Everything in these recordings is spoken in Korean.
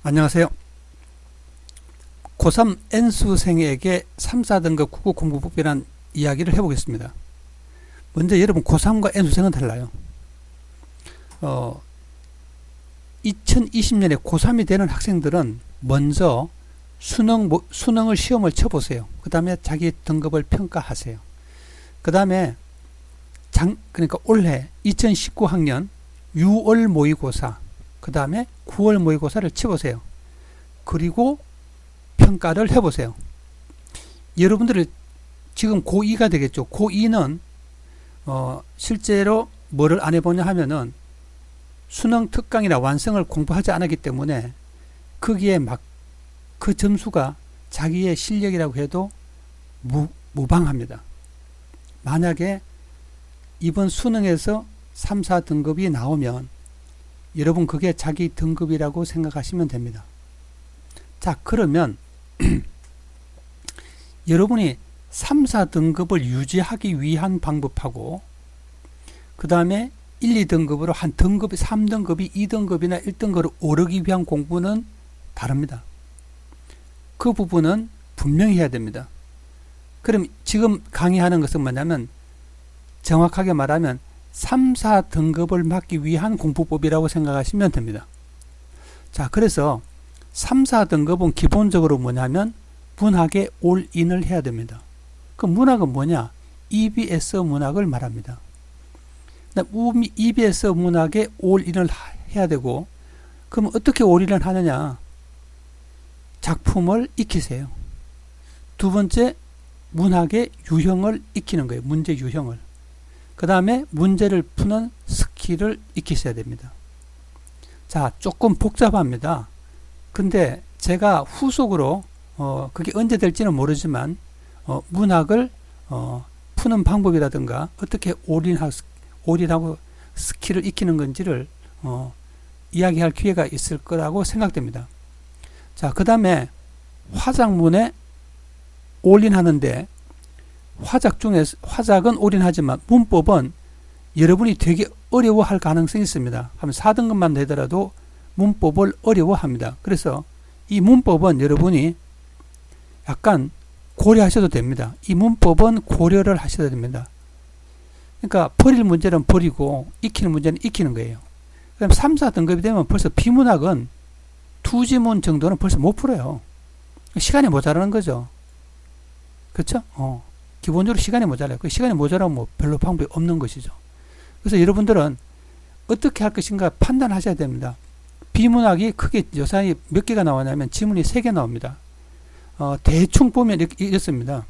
안녕하세요. 고3 N수생에게 3, 4등급 국어 공부법이라는 이야기를 해보겠습니다. 먼저 여러분 고3과 N수생은 달라요. 2020년에 고3이 되는 학생들은 먼저 수능을 시험을 쳐보세요. 그 다음에 자기 등급을 평가하세요. 그 다음에 그러니까 올해 2019학년 6월 모의고사, 그 다음에 9월 모의고사를 쳐보세요. 그리고 평가를 해보세요. 여러분들이 지금 고2가 되겠죠. 고2는 실제로 뭐를 안 해보냐 하면은 수능 특강이나 완성을 공부하지 않았기 때문에 거기에 막 그 점수가 자기의 실력이라고 해도 무방합니다. 만약에 이번 수능에서 3, 4등급이 나오면 여러분 그게 자기 등급이라고 생각하시면 됩니다. 자, 그러면 여러분이 3, 4등급을 유지하기 위한 방법하고 그 다음에 1, 2등급으로 한 등급이 3등급이 2등급이나 1등급으로 오르기 위한 공부는 다릅니다. 그 부분은 분명히 해야 됩니다. 그럼 지금 강의하는 것은 뭐냐면 정확하게 말하면 3, 4등급을 맞기 위한 공부법이라고 생각하시면 됩니다. 자, 그래서 3, 4등급은 기본적으로 뭐냐면 문학에 올인을 해야 됩니다. 그 문학은 뭐냐? EBS 문학을 말합니다. EBS 문학에 올인을 해야 되고, 그럼 어떻게 올인을 하느냐? 작품을 익히세요. 두 번째, 문학의 유형을 익히는 거예요. 문제 유형을. 그 다음에 문제를 푸는 스킬을 익히셔야 됩니다. 자, 조금 복잡합니다. 근데 제가 후속으로 그게 언제 될지는 모르지만 문학을 푸는 방법이라든가 어떻게 올인하고 스킬을 익히는 건지를 이야기할 기회가 있을 거라고 생각됩니다. 자, 그 다음에 화작문에 올인하는데 화작은 올인하지만 문법은 여러분이 되게 어려워할 가능성이 있습니다. 하면 4등급만 되더라도 문법을 어려워합니다. 그래서 이 문법은 여러분이 약간 고려하셔도 됩니다. 이 문법은 고려를 하셔야 됩니다. 그러니까 버릴 문제는 버리고 익히는 문제는 익히는 거예요. 그럼 3, 4등급이 되면 벌써 비문학은 투지문 정도는 벌써 못 풀어요. 시간이 모자라는 거죠. 그렇죠? 기본적으로 시간이 모자라요. 그 시간이 모자라면 뭐 별로 방법이 없는 것이죠. 그래서 여러분들은 어떻게 할 것인가 판단하셔야 됩니다. 비문학이 크게 요사이 몇 개가 나오냐면 지문이 3개 나옵니다. 대충 보면 이렇습니다.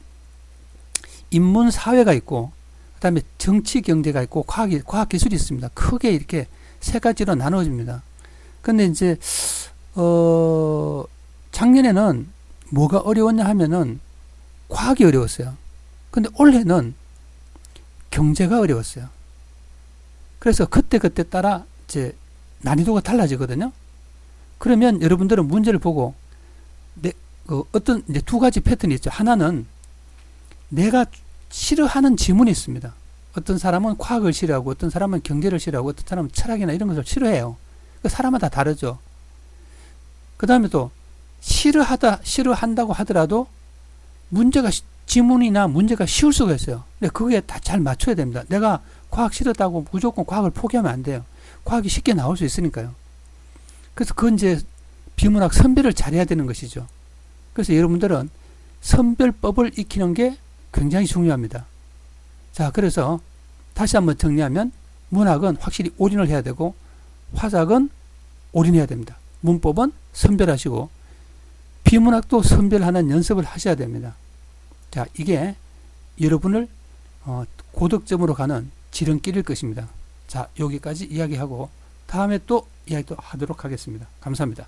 인문 사회가 있고, 그 다음에 정치 경제가 있고, 과학 기술이 있습니다. 크게 이렇게 3가지로 나눠집니다. 근데 이제, 작년에는 뭐가 어려웠냐 하면은 과학이 어려웠어요. 근데 올해는 경제가 어려웠어요. 그래서 그때 따라 이제 난이도가 달라지거든요. 그러면 여러분들은 문제를 보고 어떤 이제 2가지 패턴이 있죠. 하나는 내가 싫어하는 지문이 있습니다. 어떤 사람은 과학을 싫어하고 어떤 사람은 경제를 싫어하고 어떤 사람은 철학이나 이런 것을 싫어해요. 사람마다 다르죠. 그 다음에 또 싫어한다고 하더라도 지문이나 문제가 쉬울 수가 있어요. 근데 그게 다 잘 맞춰야 됩니다. 내가 과학 싫었다고 무조건 과학을 포기하면 안 돼요. 과학이 쉽게 나올 수 있으니까요. 그래서 그건 이제 비문학 선별을 잘해야 되는 것이죠. 그래서 여러분들은 선별법을 익히는 게 굉장히 중요합니다. 자, 그래서 다시 한번 정리하면 문학은 확실히 올인을 해야 되고 화작은 올인해야 됩니다. 문법은 선별하시고 비문학도 선별하는 연습을 하셔야 됩니다. 자, 이게 여러분을 고득점으로 가는 지름길일 것입니다. 자, 여기까지 이야기하고 다음에 또 이야기 하도록 하겠습니다. 감사합니다.